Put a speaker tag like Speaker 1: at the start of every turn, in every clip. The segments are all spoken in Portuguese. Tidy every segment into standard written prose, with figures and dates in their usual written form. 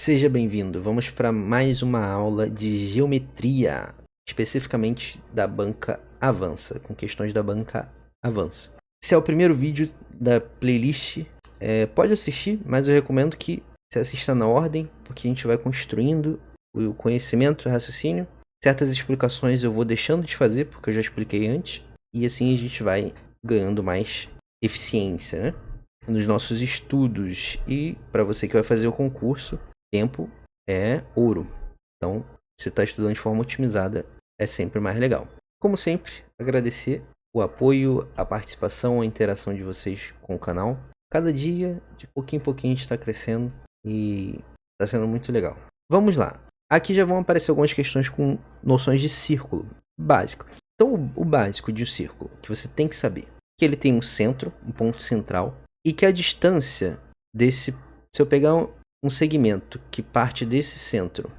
Speaker 1: Seja bem-vindo. Vamos para mais uma aula de geometria, especificamente da banca Avança, com questões da banca Avança. Esse é o primeiro vídeo da playlist. Pode assistir, mas eu recomendo que você assista na ordem, porque a gente vai construindo o conhecimento, o raciocínio. Certas explicações eu vou deixando de fazer, porque eu já expliquei antes, e assim a gente vai ganhando mais eficiência, né, nos nossos estudos. E para você que vai fazer o concurso, tempo é ouro. Então, se está estudando de forma otimizada, é sempre mais legal. Como sempre, agradecer o apoio, a participação, a interação de vocês com o canal. Cada dia, de pouquinho em pouquinho, a gente está crescendo e está sendo muito legal. Vamos lá. Aqui já vão aparecer algumas questões com noções de círculo básico. Então, o básico de um círculo, que você tem que saber, que ele tem um centro, um ponto central, e que a distância desse... Se eu pegar um segmento que parte desse centro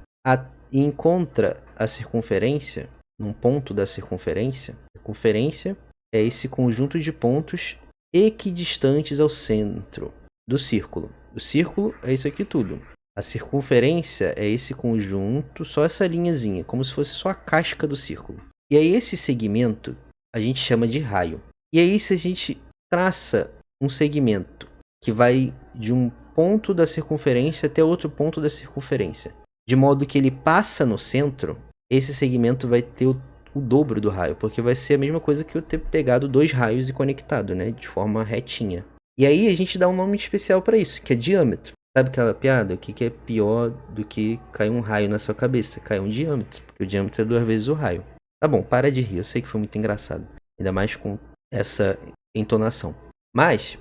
Speaker 1: e encontra a circunferência, num ponto da circunferência, circunferência é esse conjunto de pontos equidistantes ao centro do círculo. O círculo é isso aqui tudo. A circunferência é esse conjunto, só essa linhazinha, como se fosse só a casca do círculo. E aí esse segmento a gente chama de raio. E aí se a gente traça um segmento que vai de um ponto da circunferência até outro ponto da circunferência, de modo que ele passa no centro, esse segmento vai ter o dobro do raio, porque vai ser a mesma coisa que eu ter pegado dois raios e conectado, né, de forma retinha. E aí a gente dá um nome especial para isso, que é diâmetro. Sabe aquela piada? O que é pior do que cair um raio na sua cabeça? Cair um diâmetro, porque o diâmetro é 2 vezes o raio. Tá bom, para de rir, eu sei que foi muito engraçado, ainda mais com essa entonação. Mas,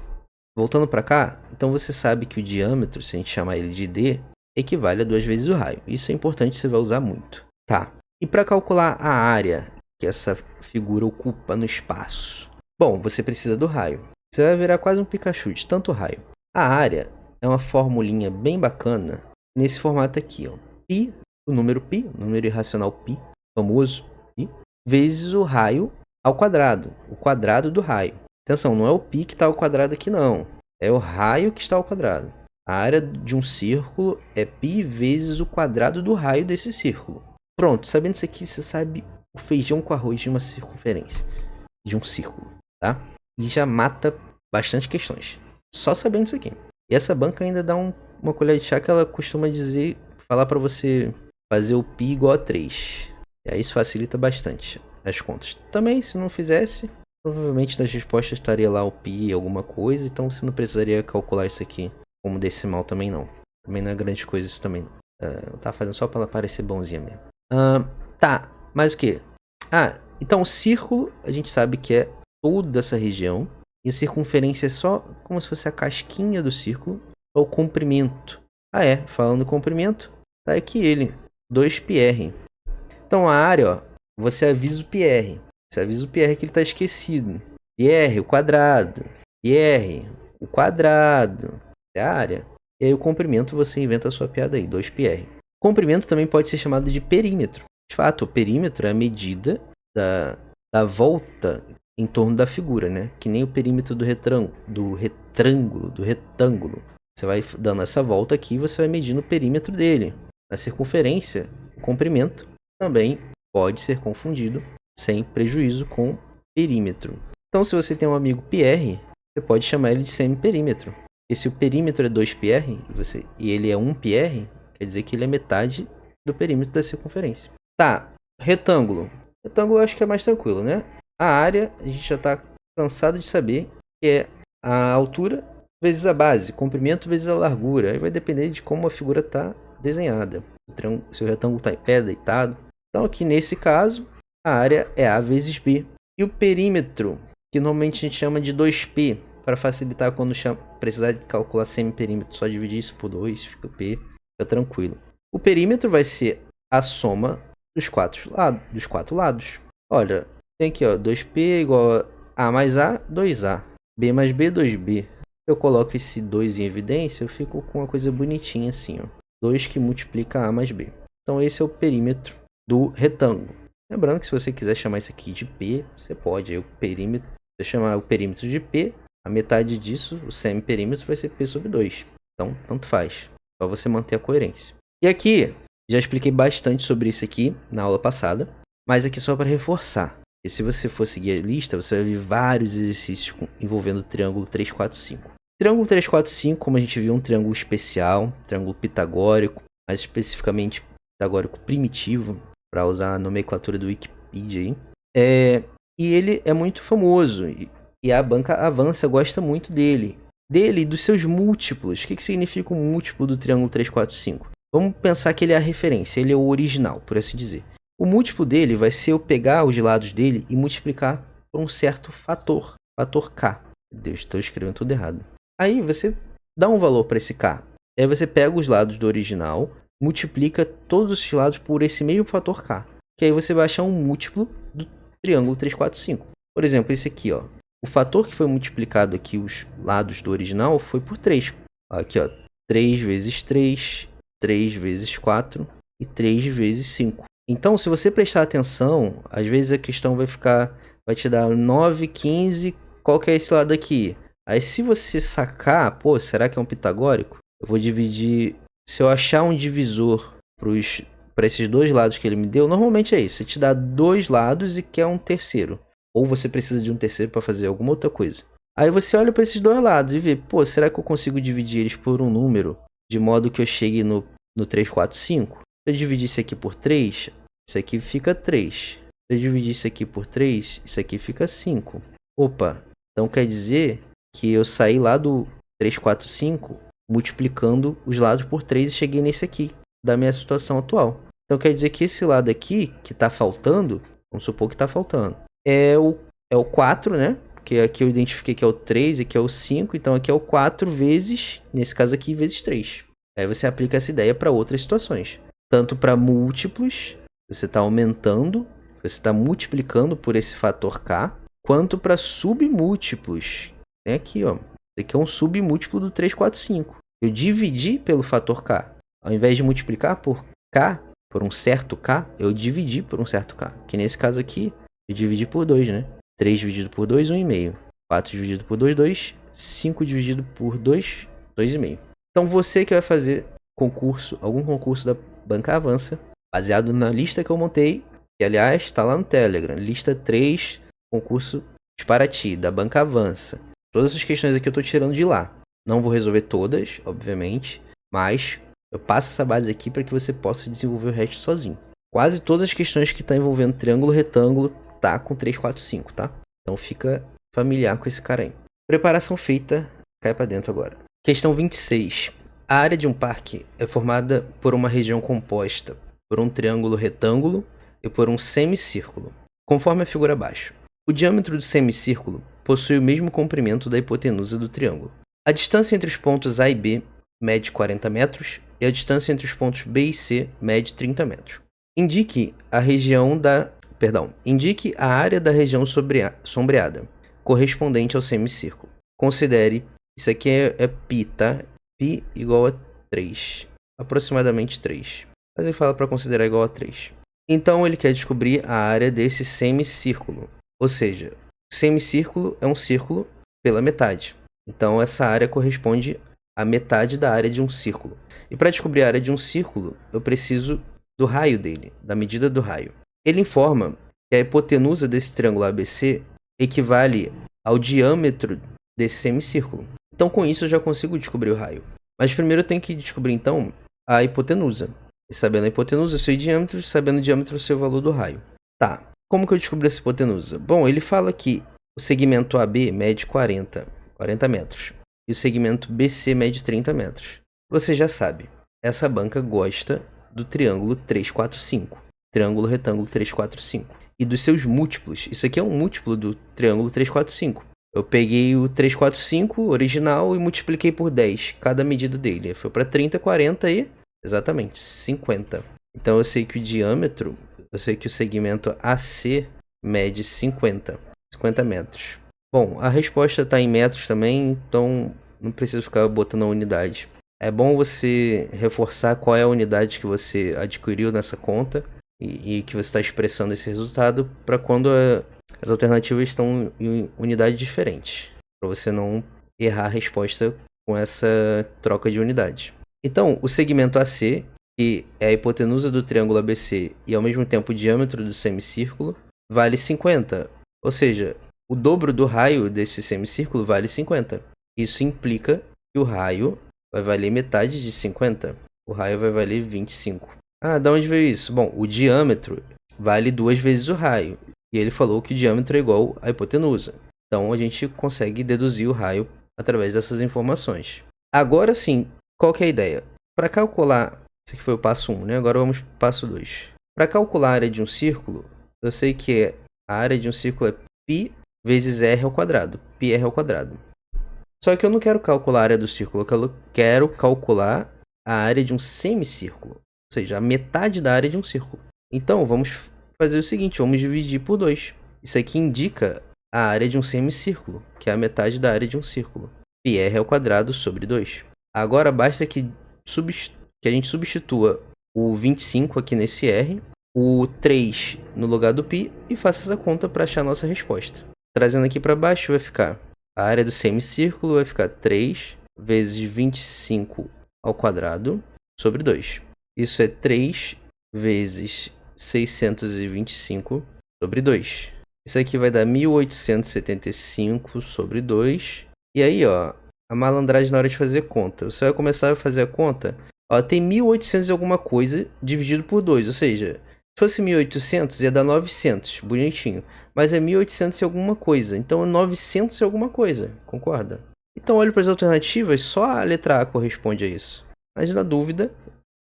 Speaker 1: voltando para cá, então você sabe que o diâmetro, se a gente chamar ele de D, equivale a 2 vezes o raio. Isso é importante, você vai usar muito. Tá. E para calcular a área que essa figura ocupa no espaço? Bom, você precisa do raio. Você vai virar quase um Pikachu de tanto raio. A área é uma formulinha bem bacana nesse formato aqui, ó. Pi, o número irracional pi, famoso pi, vezes o raio ao quadrado, o quadrado do raio. Atenção, não é o pi que está ao quadrado aqui não, é o raio que está ao quadrado. A área de um círculo é π vezes o quadrado do raio desse círculo. Pronto, sabendo isso aqui, você sabe o feijão com arroz de uma circunferência, de um círculo, tá? E já mata bastante questões, só sabendo isso aqui. E essa banca ainda dá uma colher de chá que ela costuma falar para você fazer o π igual a 3. E aí isso facilita bastante as contas. Também, se não fizesse, provavelmente nas respostas estaria lá o π alguma coisa, então você não precisaria calcular isso aqui como decimal também não. Também não é grande coisa isso também não. Eu tava fazendo só para ela parecer bonzinha mesmo. Tá, mas o que? Então o círculo a gente sabe que é toda essa região. E a circunferência é só como se fosse a casquinha do círculo. Ou comprimento. Falando comprimento, tá aqui ele, 2πr. Então a área, ó, você avisa o πr. Você avisa o πr que ele está esquecido. πr, o quadrado. πr, o quadrado. É a área. E aí o comprimento você inventa a sua piada aí, 2πr. Comprimento também pode ser chamado de perímetro. De fato, o perímetro é a medida da volta em torno da figura, né? Que nem o perímetro do retângulo. Você vai dando essa volta aqui e você vai medindo o perímetro dele. Na circunferência, o comprimento também pode ser confundido sem prejuízo com perímetro. Então, se você tem um amigo πr, você pode chamar ele de semiperímetro. E se o perímetro é 2πr e ele é 1πr, quer dizer que ele é metade do perímetro da circunferência. Tá, retângulo. Retângulo eu acho que é mais tranquilo, né? A área, a gente já está cansado de saber que é a altura vezes a base, comprimento vezes a largura. Aí vai depender de como a figura está desenhada. Se o retângulo está em pé, deitado. Então aqui nesse caso, a área é A vezes B. E o perímetro, que normalmente a gente chama de 2π, para facilitar quando precisar de calcular semiperímetro, só dividir isso por 2, fica P, fica tranquilo. O perímetro vai ser a soma dos quatro lados. Olha, tem aqui, ó, 2π igual a mais A, 2A. B mais B, 2B. Eu coloco esse 2 em evidência, eu fico com uma coisa bonitinha assim, ó. 2 que multiplica A mais B. Então esse é o perímetro do retângulo. Lembrando que se você quiser chamar isso aqui de P, você pode. Aí o perímetro, se eu chamar o perímetro de P, a metade disso, o semiperímetro, vai ser P sobre 2. Então, tanto faz. Só você manter a coerência. E aqui, já expliquei bastante sobre isso aqui na aula passada, mas aqui só para reforçar. E se você for seguir a lista, você vai ver vários exercícios envolvendo o triângulo 3, 4, 5. Triângulo 3, 4, 5, como a gente viu, é um triângulo especial, triângulo pitagórico, mais especificamente pitagórico primitivo, para usar a nomenclatura do Wikipedia aí. E ele é muito famoso, e a banca Avança gosta muito dele. Dele e dos seus múltiplos. O que significa um múltiplo do triângulo 3, 4, 5? Vamos pensar que ele é a referência, ele é o original, por assim dizer. O múltiplo dele vai ser eu pegar os lados dele e multiplicar por um certo fator, fator K. Meu Deus, estou escrevendo tudo errado. Aí você dá um valor para esse K. Aí você pega os lados do original, multiplica todos os lados por esse mesmo fator K. Que aí você vai achar um múltiplo do triângulo 3, 4, 5. Por exemplo, esse aqui, ó. O fator que foi multiplicado aqui, os lados do original, foi por 3. Aqui, ó. 3 vezes 3, 3 vezes 4 e 3 vezes 5. Então, se você prestar atenção, às vezes a questão vai te dar 9, 15, qual que é esse lado aqui? Aí se você sacar, pô, será que é um pitagórico? Eu vou dividir, se eu achar um divisor para esses dois lados que ele me deu, normalmente é isso, ele te dá dois lados e quer um terceiro. Ou você precisa de um terceiro para fazer alguma outra coisa. Aí você olha para esses dois lados e vê, pô, será que eu consigo dividir eles por um número, de modo que eu chegue no 3, 4, 5? Se eu dividir isso aqui por 3, isso aqui fica 3. Se eu dividir isso aqui por 3, isso aqui fica 5. Opa, então quer dizer que eu saí lá do 3, 4, 5, multiplicando os lados por 3 e cheguei nesse aqui, da minha situação atual. Então quer dizer que esse lado aqui, que está faltando, vamos supor que está faltando, é o 4, né? Porque aqui eu identifiquei que é o 3 e aqui é o 5, então aqui é o 4 vezes, nesse caso aqui, vezes 3. Aí você aplica essa ideia para outras situações. Tanto para múltiplos, você está aumentando, você está multiplicando por esse fator K, quanto para submúltiplos. Tem aqui, ó. Esse aqui é um submúltiplo do 3, 4, 5. Eu dividi pelo fator K. Ao invés de multiplicar por K, por um certo K, eu dividi por um certo K. Que nesse caso aqui, eu dividi por 2, né? 3 dividido por 2, 1,5. 4 dividido por 2, 2. 5 dividido por 2, 2,5. Então você que vai fazer algum concurso da Banca Avança, baseado na lista que eu montei, que aliás está lá no Telegram, lista 3, concurso para ti, da Banca Avança. Todas essas questões aqui eu estou tirando de lá. Não vou resolver todas, obviamente, mas eu passo essa base aqui para que você possa desenvolver o resto sozinho. Quase todas as questões que estão envolvendo triângulo, retângulo, tá com 3, 4, 5, tá? Então fica familiar com esse cara aí. Preparação feita, cai para dentro agora. Questão 26. A área de um parque é formada por uma região composta por um triângulo retângulo e por um semicírculo, conforme a figura abaixo. O diâmetro do semicírculo possui o mesmo comprimento da hipotenusa do triângulo. A distância entre os pontos A e B mede 40 metros e a distância entre os pontos B e C mede 30 metros. Indique a área da região sombreada, correspondente ao semicírculo. Considere, isso aqui é π, tá? Π igual a 3, aproximadamente 3. Mas ele fala para considerar igual a 3. Então ele quer descobrir a área desse semicírculo. Ou seja, o semicírculo é um círculo pela metade. Então essa área corresponde à metade da área de um círculo. E para descobrir a área de um círculo, eu preciso do raio dele, da medida do raio. Ele informa que a hipotenusa desse triângulo ABC equivale ao diâmetro desse semicírculo. Então com isso eu já consigo descobrir o raio. Mas primeiro eu tenho que descobrir então a hipotenusa. E sabendo a hipotenusa, eu sei o diâmetro, sabendo o diâmetro, eu sei o valor do raio. Tá, como que eu descobri essa hipotenusa? Bom, ele fala que o segmento AB mede 40 metros. E o segmento BC mede 30 metros. Você já sabe, essa banca gosta do triângulo 3, 4, 5. Triângulo retângulo 3, 4, 5. E dos seus múltiplos. Isso aqui é um múltiplo do triângulo 3, 4, 5. Eu peguei o 3, 4, 5 original e multipliquei por 10, cada medida dele. Foi para 30, 40 e... exatamente, 50. Então eu sei que o diâmetro, eu sei que o segmento AC mede 50 metros. Bom, a resposta está em metros também, então não preciso ficar botando a unidade. É bom você reforçar qual é a unidade que você adquiriu nessa conta e que você está expressando esse resultado para quando as alternativas estão em unidade diferente, para você não errar a resposta com essa troca de unidade. Então, o segmento AC, que é a hipotenusa do triângulo ABC e ao mesmo tempo o diâmetro do semicírculo, vale 50. Ou seja, o dobro do raio desse semicírculo vale 50. Isso implica que o raio vai valer metade de 50. O raio vai valer 25. Ah, de onde veio isso? Bom, o diâmetro vale 2 vezes o raio. E ele falou que o diâmetro é igual à hipotenusa. Então a gente consegue deduzir o raio através dessas informações. Agora sim, qual que é a ideia? Para calcular, esse aqui foi o passo 1, né? Agora vamos para o passo 2. Para calcular a área de um círculo, eu sei que a área de um círculo é π vezes r ao quadrado. πr ao quadrado. Só que eu não quero calcular a área do círculo, eu quero calcular a área de um semicírculo. Ou seja, a metade da área de um círculo. Então, vamos fazer o seguinte, vamos dividir por 2. Isso aqui indica a área de um semicírculo, que é a metade da área de um círculo. πr ao quadrado sobre 2. Agora, basta que a gente substitua o 25 aqui nesse r, o 3 no lugar do π e faça essa conta para achar a nossa resposta. Trazendo aqui para baixo, vai ficar a área do semicírculo vai ficar 3 vezes 25 ao quadrado sobre 2. Isso é 3 vezes 625 sobre 2. Isso aqui vai dar 1875 sobre 2. E aí, ó, a malandragem na hora de fazer conta. Você vai começar a fazer a conta. Ó, tem 1800 e alguma coisa dividido por 2. Ou seja, se fosse 1800 ia dar 900. Bonitinho. Mas é 1800 e alguma coisa. Então é 900 e alguma coisa. Concorda? Então olhe para as alternativas. Só a letra A corresponde a isso. Mas na dúvida,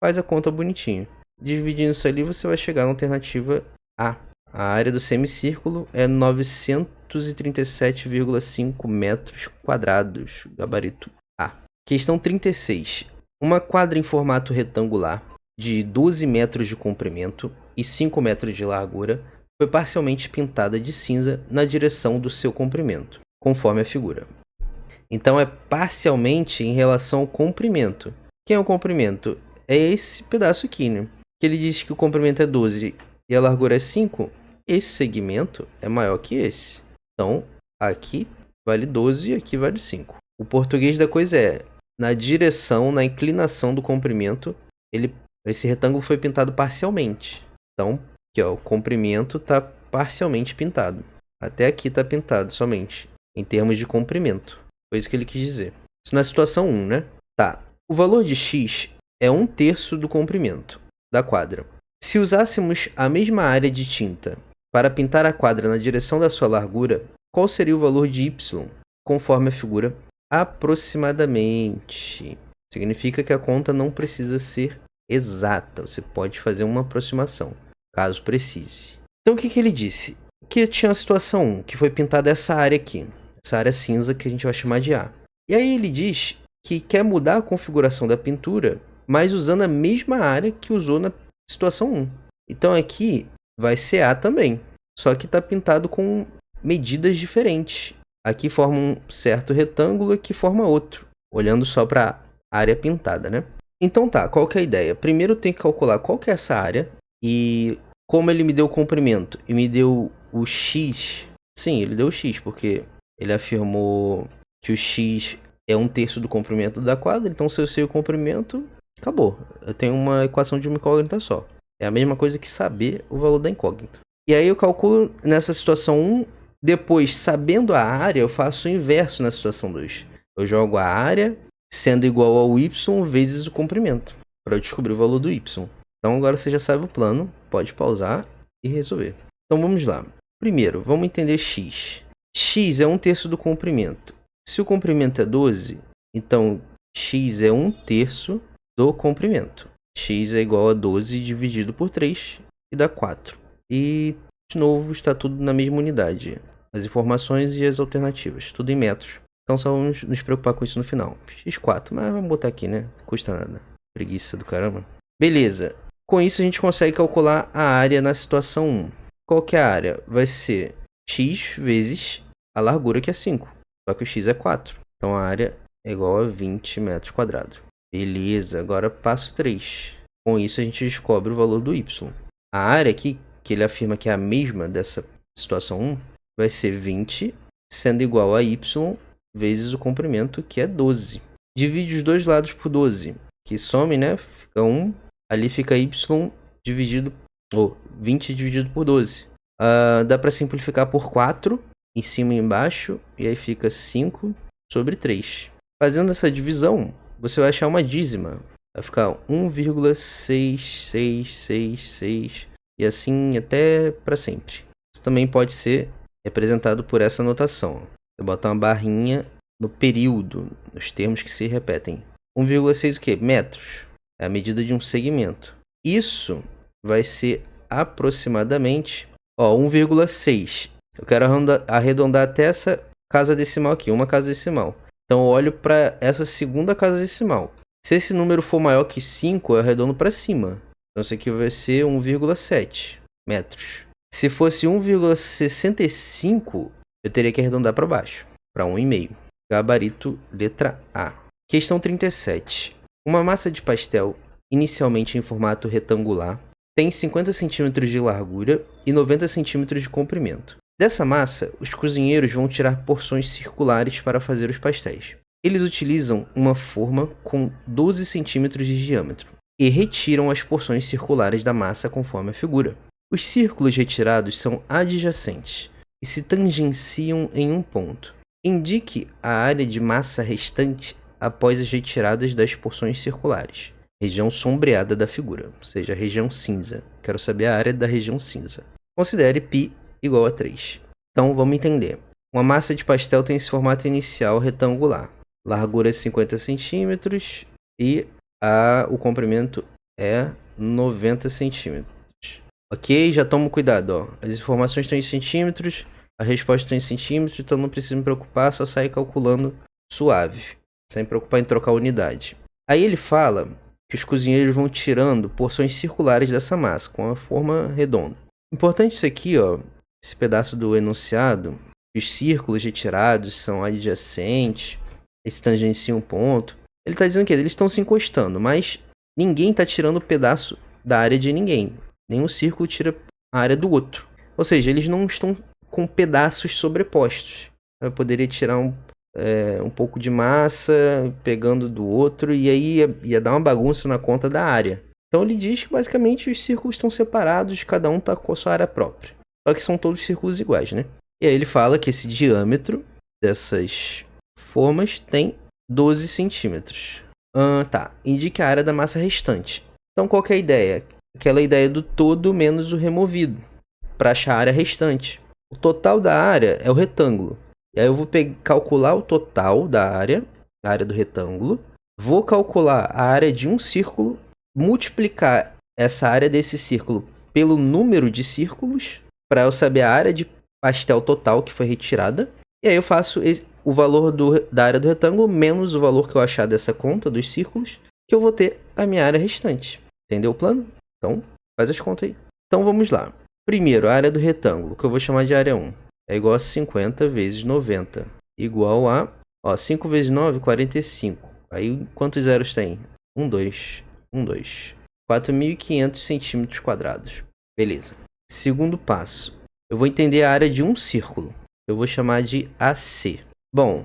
Speaker 1: faz a conta bonitinho. Dividindo isso ali, você vai chegar na alternativa A. A área do semicírculo é 937,5 metros quadrados. Gabarito A. Questão 36. Uma quadra em formato retangular de 12 metros de comprimento e 5 metros de largura foi parcialmente pintada de cinza na direção do seu comprimento, conforme a figura. Então é parcialmente em relação ao comprimento. Quem é o comprimento? É esse pedaço aqui, né? Que ele diz que o comprimento é 12 e a largura é 5. Esse segmento é maior que esse. Então, aqui vale 12 e aqui vale 5. O português da coisa é, na direção, na inclinação do comprimento, esse retângulo foi pintado parcialmente. Então, aqui, ó, o comprimento está parcialmente pintado. Até aqui está pintado somente, em termos de comprimento. Foi isso que ele quis dizer. Isso na situação 1, né? Tá. O valor de x é 1/3 do comprimento da quadra. Se usássemos a mesma área de tinta para pintar a quadra na direção da sua largura, qual seria o valor de y, conforme a figura? Aproximadamente. Significa que a conta não precisa ser exata. Você pode fazer uma aproximação, caso precise. Então, o que ele disse? Que tinha a situação 1, que foi pintada essa área aqui. Essa área cinza que a gente vai chamar de A. E aí ele diz que quer mudar a configuração da pintura, mas usando a mesma área que usou na situação 1. Então aqui vai ser A também, só que está pintado com medidas diferentes. Aqui forma um certo retângulo e aqui forma outro, olhando só para a área pintada, né? Então tá, qual que é a ideia? Primeiro tem que calcular qual que é essa área e como ele me deu o comprimento e me deu o x. Sim, ele deu o x, porque ele afirmou que o x é 1/3 do comprimento da quadra, então se eu sei o comprimento, acabou. Eu tenho uma equação de uma incógnita só. É a mesma coisa que saber o valor da incógnita. E aí eu calculo nessa situação 1, depois, sabendo a área, eu faço o inverso na situação 2. Eu jogo a área sendo igual ao y vezes o comprimento, para eu descobrir o valor do y. Então agora você já sabe o plano, pode pausar e resolver. Então vamos lá. Primeiro, vamos entender x. X é 1/3 do comprimento. Se o comprimento é 12, então x é 1/3 do comprimento. X é igual a 12 dividido por 3 e dá 4. E, de novo, está tudo na mesma unidade. As informações e as alternativas, tudo em metros. Então só vamos nos preocupar com isso no final. x4, mas vamos botar aqui, né? Não custa nada. Preguiça do caramba. Beleza. Com isso a gente consegue calcular a área na situação 1. Qual que é a área? Vai ser x vezes a largura, que é 5. Só que o x é 4. Então a área é igual a 20 metros quadrados. Beleza, agora passo 3. Com isso a gente descobre o valor do y. A área aqui, que ele afirma que é a mesma dessa situação 1, vai ser 20, sendo igual a y vezes o comprimento, que é 12. Divide os dois lados por 12, que some, né? Fica 1 ali fica y dividido, ou 20 dividido por 12. Dá para simplificar por 4, em cima e embaixo, e aí fica 5 sobre 3. Fazendo essa divisão, você vai achar uma dízima. Vai ficar 1,6666 e assim até para sempre. Isso também pode ser representado por essa notação. Você bota uma barrinha no período, nos termos que se repetem. 1,6 o quê? Metros. É a medida de um segmento. Isso vai ser aproximadamente 1,6. Eu quero arredondar até essa casa decimal aqui, uma casa decimal. Então eu olho para essa segunda casa decimal. Se esse número for maior que 5, eu arredondo para cima. Então isso aqui vai ser 1,7 metros. Se fosse 1,65, eu teria que arredondar para baixo, para 1,5. Gabarito letra A. Questão 37. Uma massa de pastel, inicialmente em formato retangular, tem 50 cm de largura e 90 cm de comprimento. Dessa massa, os cozinheiros vão tirar porções circulares para fazer os pastéis. Eles utilizam uma forma com 12 cm de diâmetro e retiram as porções circulares da massa conforme a figura. Os círculos retirados são adjacentes e se tangenciam em um ponto. Indique a área de massa restante após as retiradas das porções circulares. Região sombreada da figura, ou seja, a região cinza. Quero saber a área da região cinza. Considere π igual a 3. Então, vamos entender. Uma massa de pastel tem esse formato inicial retangular. Largura 50 cm e o comprimento é 90 cm. Ok? Já tomo cuidado. As informações estão em centímetros, a resposta está em centímetros, então não precisa me preocupar, só sair calculando suave. Sem me preocupar em trocar unidade. Aí ele fala que os cozinheiros vão tirando porções circulares dessa massa, com a forma redonda. Importante isso aqui, esse pedaço do enunciado, os círculos retirados são adjacentes, eles tangenciam um ponto. Ele está dizendo que eles estão se encostando, mas ninguém está tirando pedaço da área de ninguém. Nenhum círculo tira a área do outro. Ou seja, eles não estão com pedaços sobrepostos. Eu poderia tirar um pouco de massa pegando do outro e aí ia dar uma bagunça na conta da área. Então ele diz que basicamente os círculos estão separados, cada um está com a sua área própria. Só que são todos círculos iguais, né? E aí ele fala que esse diâmetro dessas formas tem 12 centímetros. Tá, indique a área da massa restante. Então qual que é a ideia? Aquela ideia do todo menos o removido, para achar a área restante. O total da área é o retângulo. E aí eu vou calcular o total da área, a área do retângulo. Vou calcular a área de um círculo, multiplicar essa área desse círculo pelo número de círculos, para eu saber a área de pastel total que foi retirada. E aí eu faço o valor da área do retângulo menos o valor que eu achar dessa conta dos círculos, que eu vou ter a minha área restante. Entendeu o plano? Então, faz as contas aí. Então vamos lá. Primeiro, a área do retângulo, que eu vou chamar de área 1. É igual a 50 vezes 90. Igual a 5 vezes 9, 45. Aí quantos zeros tem? 1, 2. 4.500 centímetros quadrados. Beleza. Segundo passo. Eu vou entender a área de um círculo. Eu vou chamar de AC. Bom,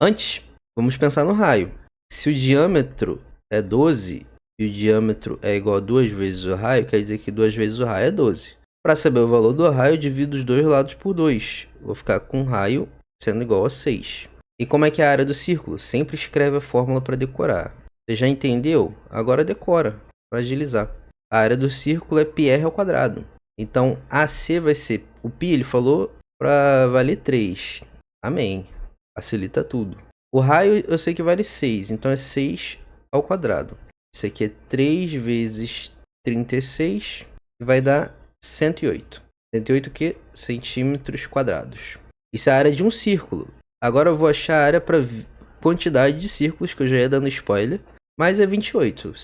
Speaker 1: antes, vamos pensar no raio. Se o diâmetro é 12 e o diâmetro é igual a 2 vezes o raio, quer dizer que 2 vezes o raio é 12. Para saber o valor do raio, eu divido os dois lados por 2. Vou ficar com o raio sendo igual a 6. E como é que é a área do círculo? Sempre escreve a fórmula para decorar. Você já entendeu? Agora decora, para agilizar. A área do círculo é πr ao quadrado. Então, AC vai ser... O π ele falou para valer 3. Amém. Facilita tudo. O raio eu sei que vale 6, então é 6 ao quadrado. Isso aqui é 3 vezes 36, e vai dar 108. 108 o quê? Centímetros quadrados. Isso é a área de um círculo. Agora eu vou achar a área para quantidade de círculos, que eu já ia dando spoiler. Mas é 28,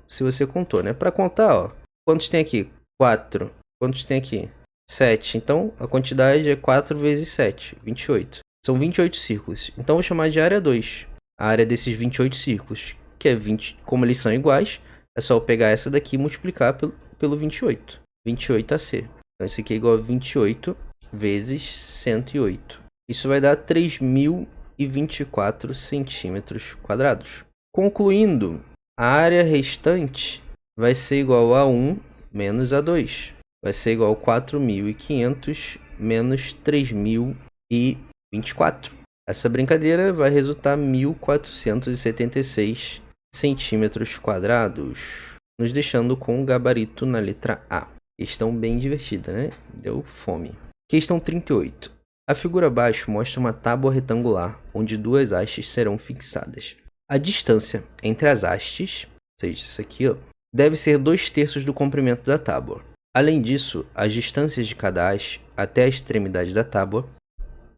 Speaker 1: se você contou, né? Para contar, quantos tem aqui? 4. Quantos tem aqui? 7. Então, a quantidade é 4 vezes 7, 28. São 28 círculos. Então, eu vou chamar de área 2. A área desses 28 círculos, que é 20. Como eles são iguais, é só eu pegar essa daqui e multiplicar pelo 28. 28 AC. Então, isso aqui é igual a 28 vezes 108. Isso vai dar 3.024 centímetros quadrados. Concluindo, a área restante vai ser igual a 1 menos a 2. Vai ser igual a 4.500 menos 3.024. Essa brincadeira vai resultar 1.476 centímetros quadrados, nos deixando com o gabarito na letra A. Questão bem divertida, né? Deu fome. Questão 38. A figura abaixo mostra uma tábua retangular, onde duas hastes serão fixadas. A distância entre as hastes, ou seja, isso aqui, ó, deve ser 2/3 do comprimento da tábua. Além disso, as distâncias de cada haste até a extremidade da tábua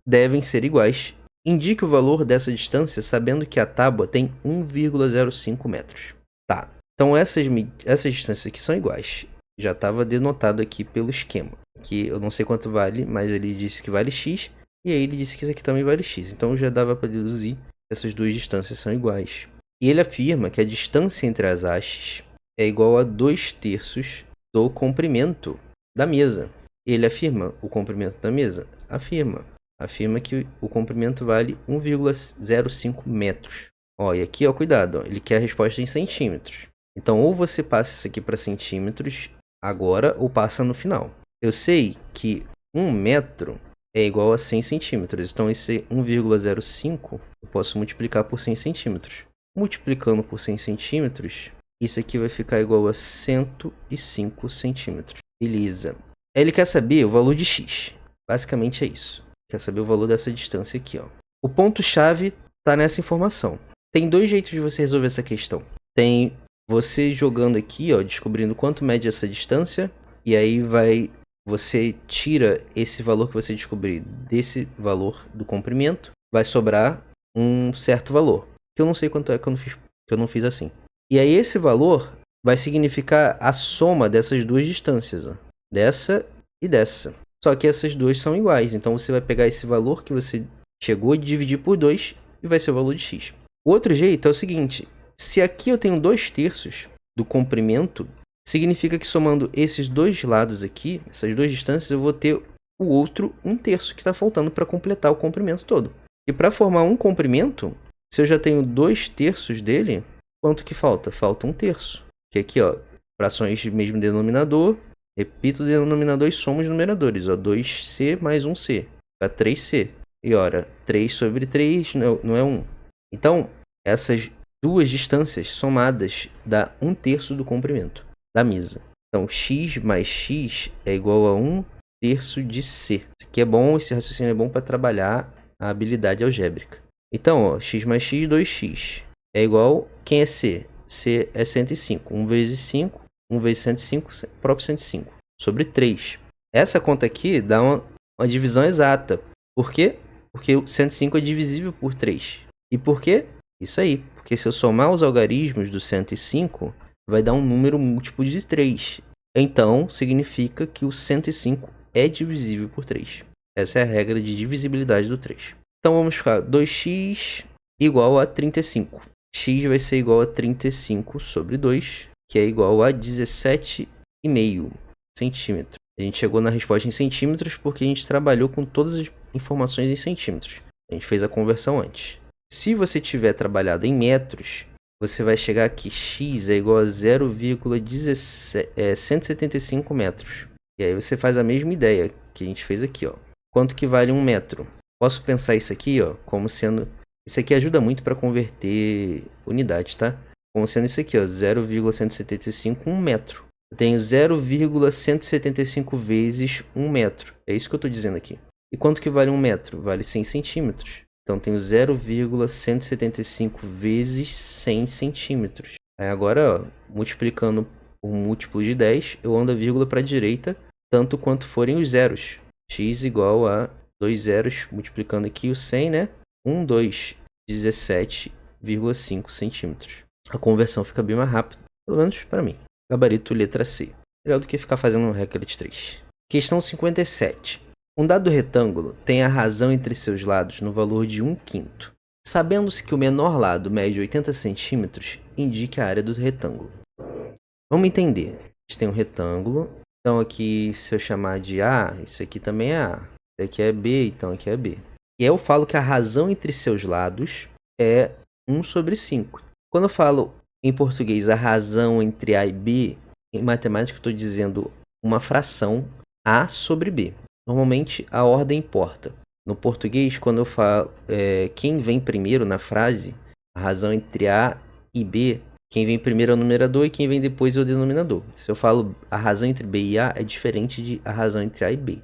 Speaker 1: devem ser iguais. Indique o valor dessa distância sabendo que a tábua tem 1,05 metros. Tá, então essas distâncias aqui são iguais. Já estava denotado aqui pelo esquema. Que eu não sei quanto vale, mas ele disse que vale x. E aí ele disse que isso aqui também vale x. Então já dava para deduzir que essas duas distâncias são iguais. E ele afirma que a distância entre as hastes é igual a 2/3 do comprimento da mesa. Ele afirma o comprimento da mesa? Afirma que o comprimento vale 1,05 metros. Ó, e aqui, ó, cuidado, ó, ele quer a resposta em centímetros. Então, ou você passa isso aqui para centímetros agora, ou passa no final. Eu sei que 1 metro é igual a 100 centímetros. Então, esse 1,05 eu posso multiplicar por 100 centímetros. Multiplicando por 100 centímetros, isso aqui vai ficar igual a 105 centímetros. Beleza. Ele quer saber o valor de x. Basicamente é isso. Quer saber o valor dessa distância aqui, ó. O ponto-chave está nessa informação. Tem dois jeitos de você resolver essa questão. Tem você jogando aqui, ó, descobrindo quanto mede essa distância. E aí você tira esse valor que você descobrir desse valor do comprimento. Vai sobrar um certo valor. Que eu não sei quanto é que eu não fiz assim. E aí esse valor vai significar a soma dessas duas distâncias, ó. Dessa e dessa. Só que essas duas são iguais, então você vai pegar esse valor que você chegou e dividir por 2 e vai ser o valor de x. O outro jeito é o seguinte, se aqui eu tenho 2/3 do comprimento, significa que somando esses dois lados aqui, essas duas distâncias, eu vou ter o outro 1/3 que está faltando para completar o comprimento todo. E para formar um comprimento, se eu já tenho 2/3 dele, quanto que falta? Falta 1/3. Que aqui, ó, frações de mesmo denominador. Repito o denominador e somo os numeradores. Ó, 2c mais 1c. Dá 3c. E ora, 3 sobre 3 não é 1. Então, essas duas distâncias somadas dá 1/3 do comprimento da mesa. Então, x mais x é igual a 1/3 de c. Isso aqui é bom, esse raciocínio é bom para trabalhar a habilidade algébrica. Então, ó, x mais x, 2x. É igual, quem é c? C é 105. 1 vezes 5. 1 vezes 105, próprio 105, sobre 3. Essa conta aqui dá uma divisão exata. Por quê? Porque o 105 é divisível por 3. E por quê? Isso aí. Porque se eu somar os algarismos do 105, vai dar um número múltiplo de 3. Então, significa que o 105 é divisível por 3. Essa é a regra de divisibilidade do 3. Então, vamos ficar 2x igual a 35. X vai ser igual a 35 sobre 2. Que é igual a 17,5 centímetros. A gente chegou na resposta em centímetros porque a gente trabalhou com todas as informações em centímetros. A gente fez a conversão antes. Se você tiver trabalhado em metros, você vai chegar aqui, x é igual a 0,175 metros. E aí você faz a mesma ideia que a gente fez aqui, ó. Quanto que vale 1 metro? Posso pensar isso aqui, ó, como sendo... Isso aqui ajuda muito para converter unidades, tá? Como sendo isso aqui, ó, 0,175, 1 metro. Eu tenho 0,175 vezes 1 metro. É isso que eu estou dizendo aqui. E quanto que vale 1 metro? Vale 100 centímetros. Então, eu tenho 0,175 vezes 100 centímetros. Aí agora, ó, multiplicando por múltiplo de 10, eu ando a vírgula para a direita, tanto quanto forem os zeros. X igual a 2 zeros, multiplicando aqui o 100, né? 1, 2, 17,5 centímetros. A conversão fica bem mais rápida, pelo menos para mim. Gabarito letra C. Melhor do que ficar fazendo um regra de 3. Questão 57. Um dado retângulo tem a razão entre seus lados no valor de 1/5. Sabendo-se que o menor lado mede 80 centímetros, indique a área do retângulo. Vamos entender. A gente tem um retângulo. Então aqui, se eu chamar de A, isso aqui também é A. Isso aqui é B, então aqui é B. E aí eu falo que a razão entre seus lados é 1 sobre 5. Quando eu falo Em português, a razão entre A e B, em matemática eu estou dizendo uma fração A sobre B. Normalmente a ordem importa. No português, quando eu falo quem vem primeiro na frase, a razão entre A e B, quem vem primeiro é o numerador e quem vem depois é o denominador. Se eu falo a razão entre B e A, é diferente de a razão entre A e B.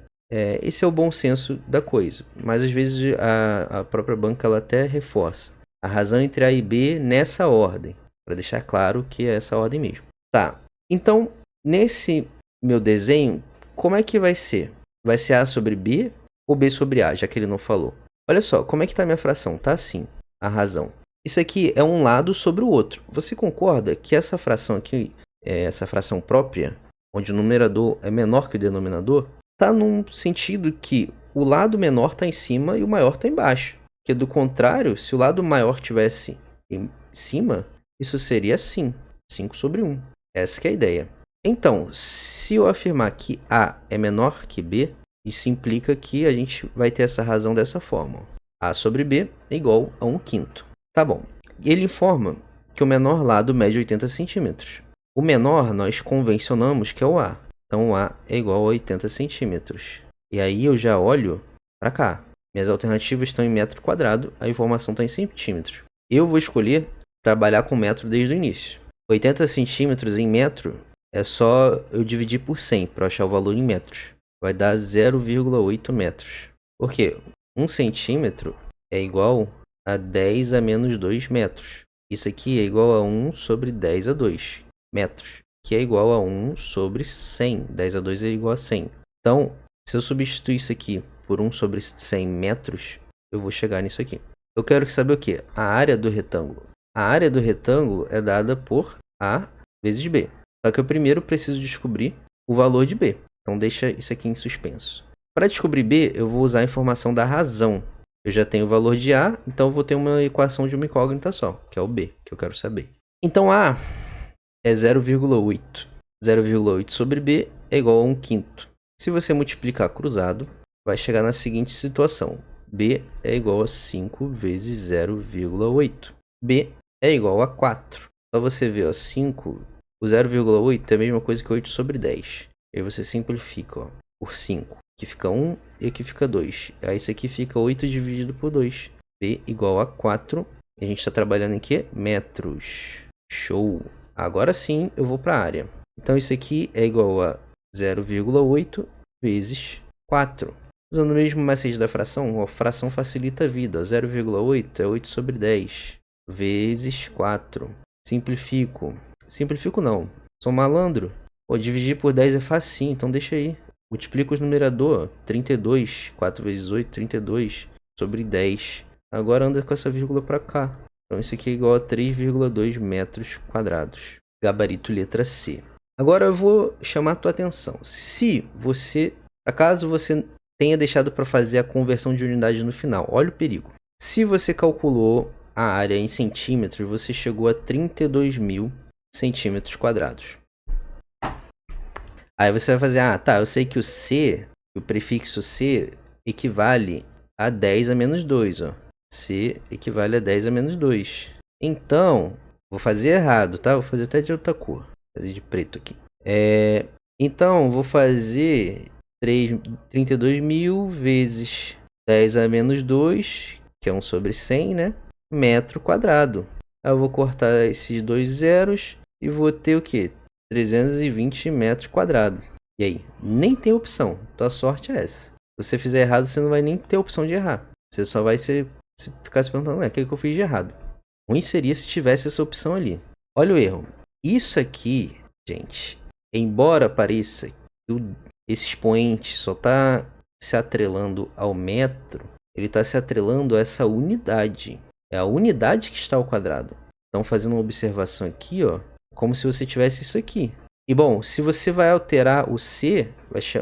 Speaker 1: Esse é o bom senso da coisa, mas às vezes a própria banca ela até reforça a razão entre A e B nessa ordem, para deixar claro que é essa ordem mesmo. Tá, então nesse meu desenho, como é que vai ser? Vai ser A sobre B ou B sobre A, já que ele não falou? Olha só, como é que está a minha fração? Tá assim, a razão. Isso aqui é um lado sobre o outro. Você concorda que essa fração aqui, essa fração própria, onde o numerador é menor que o denominador, está num sentido que o lado menor está em cima e o maior está embaixo. Porque do contrário, se o lado maior tivesse em cima, isso seria assim, 5 sobre 1. Essa que é a ideia. Então, se eu afirmar que A é menor que B, isso implica que a gente vai ter essa razão dessa forma. A sobre B é igual a 1/5. Tá bom. E ele informa que o menor lado mede 80 centímetros. O menor nós convencionamos que é o A. Então, o A é igual a 80 centímetros. E aí eu já olho para cá. Minhas alternativas estão em metro quadrado, a informação está em centímetros. Eu vou escolher trabalhar com metro desde o início. 80 centímetros em metro é só eu dividir por 100 para achar o valor em metros. Vai dar 0,8 metros. Por quê? 1 centímetro é igual a 10 a menos 2 metros. Isso aqui é igual a 1 sobre 10 a 2 metros, que é igual a 1 sobre 100. 10 a 2 é igual a 100. Então, se eu substituir isso aqui por 1 sobre 100 metros, eu vou chegar nisso aqui. Eu quero saber o quê? A área do retângulo. A área do retângulo é dada por A vezes B. Só que eu primeiro preciso descobrir o valor de B. Então deixa isso aqui em suspenso. Para descobrir B, eu vou usar a informação da razão. Eu já tenho o valor de A, então eu vou ter uma equação de uma incógnita só, que é o B, que eu quero saber. Então A é 0,8. 0,8 sobre B é igual a 1/5. Se você multiplicar cruzado, vai chegar na seguinte situação. B é igual a 5 vezes 0,8. B é igual a 4. Só você ver, ó, 5, o 0,8 é a mesma coisa que 8 sobre 10. Aí você simplifica, ó, por 5. Aqui fica 1 e aqui fica 2. Aí isso aqui fica 8 dividido por 2. B igual a 4. A gente está trabalhando em quê? Metros. Show! Agora sim eu vou para a área. Então isso aqui é igual a 0,8 vezes 4. Usando o mesmo macete da fração, a fração facilita a vida. 0,8 é 8 sobre 10 vezes 4. Simplifico. Simplifico não. Sou malandro. Pô, dividir por 10 é facinho, então deixa aí. Multiplica os numerador. 32. 4 vezes 8, 32 sobre 10. Agora anda com essa vírgula para cá. Então isso aqui é igual a 3,2 metros quadrados. Gabarito letra C. Agora eu vou chamar a tua atenção. Se você, acaso você tenha deixado para fazer a conversão de unidade no final, olha o perigo. Se você calculou a área em centímetros, você chegou a 32.000 centímetros quadrados. Aí você vai fazer, eu sei que o C, o prefixo C, equivale a 10 a menos 2, ó. C equivale a 10 a menos 2. Então, vou fazer errado, tá? Vou fazer até de outra cor. Vou fazer de preto aqui. Então, vou fazer 32.000 vezes 10 a menos 2, que é 1 sobre 100, né? Metro quadrado. Aí eu vou cortar esses dois zeros e vou ter o quê? 320 metros quadrados. E aí? Nem tem opção. Tua sorte é essa. Se você fizer errado, você não vai nem ter opção de errar. Você só vai ficar se perguntando, o que eu fiz de errado? Ruim seria se tivesse essa opção ali. Olha o erro. Isso aqui, gente, embora pareça que esse expoente só está se atrelando ao metro, ele está se atrelando a essa unidade. É a unidade que está ao quadrado. Então, fazendo uma observação aqui, ó, como se você tivesse isso aqui. E bom, se você vai alterar o C,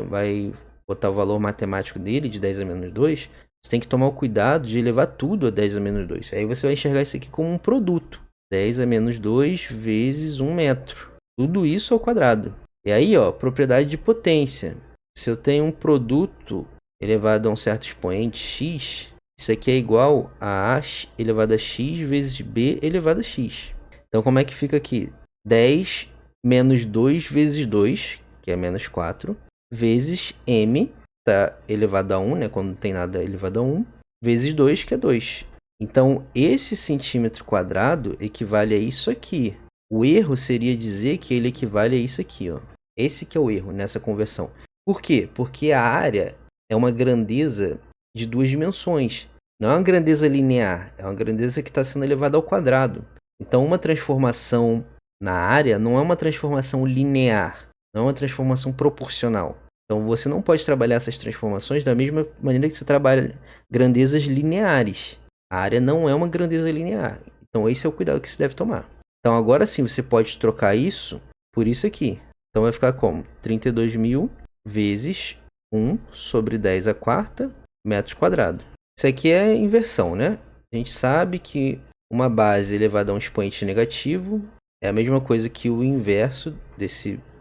Speaker 1: vai botar o valor matemático dele de 10 a menos 2, você tem que tomar o cuidado de elevar tudo a 10 a menos 2. Aí você vai enxergar isso aqui como um produto. 10 a menos 2 vezes 1 metro. Tudo isso ao quadrado. E aí, ó, propriedade de potência. Se eu tenho um produto elevado a um certo expoente x, isso aqui é igual a A elevado a x vezes B elevado a x. Então, como é que fica aqui? 10 menos 2 vezes 2, que é menos 4, vezes m, tá elevado a 1, né? Quando não tem nada elevado a 1, vezes 2, que é 2. Então, esse centímetro quadrado equivale a isso aqui. O erro seria dizer que ele equivale a isso aqui, ó. Esse que é o erro nessa conversão. Por quê? Porque a área é uma grandeza de 2 dimensões. Não é uma grandeza linear, é uma grandeza que está sendo elevada ao quadrado. Então, uma transformação na área não é uma transformação linear, não é uma transformação proporcional. Então, você não pode trabalhar essas transformações da mesma maneira que você trabalha grandezas lineares. A área não é uma grandeza linear. Então, esse é o cuidado que se deve tomar. Então, agora sim, você pode trocar isso por isso aqui. Então, vai ficar como? 32.000 vezes 1 sobre 10 a quarta metros quadrados. Isso aqui é inversão, né? A gente sabe que uma base elevada a um expoente negativo é a mesma coisa que o inverso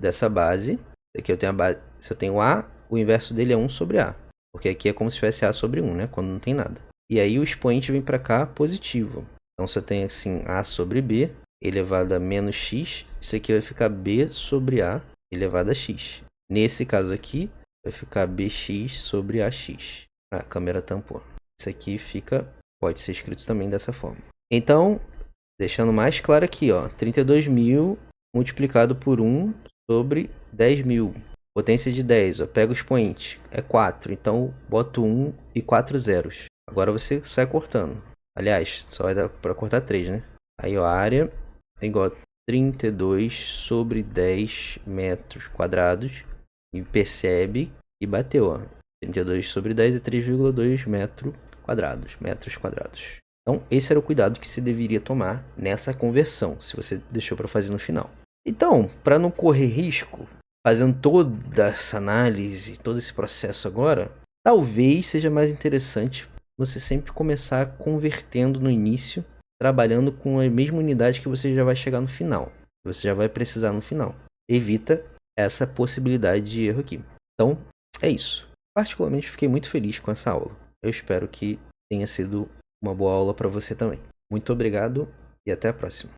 Speaker 1: dessa base. Aqui eu tenho a base, se eu tenho A, o inverso dele é 1 sobre A. Porque aqui é como se tivesse A sobre 1, né? Quando não tem nada. E aí o expoente vem para cá positivo. Então se eu tenho assim A sobre B elevado a menos x, isso aqui vai ficar B sobre A elevado a x. Nesse caso aqui, vai ficar bx sobre ax. A câmera tampou. Isso aqui pode ser escrito também dessa forma. Então, deixando mais claro aqui, ó, 32.000 multiplicado por 1 sobre 10.000. Potência de 10, ó, pega o expoente, é 4, então boto 1 e 4 zeros. Agora você sai cortando. Aliás, só vai dar para cortar 3, né? Aí ó, a área é igual a 32 sobre 10 metros quadrados. E percebe que bateu, ó. 32 sobre 10 é 3,2 metros quadrados. Então, esse era o cuidado que se deveria tomar nessa conversão, se você deixou para fazer no final. Então, para não correr risco, fazendo toda essa análise, todo esse processo agora, talvez seja mais interessante você sempre começar convertendo no início, trabalhando com a mesma unidade que você já vai chegar no final, que você já vai precisar no final. Evita essa possibilidade de erro aqui. Então, é isso. Particularmente, fiquei muito feliz com essa aula. Eu espero que tenha sido uma boa aula para você também. Muito obrigado e até a próxima.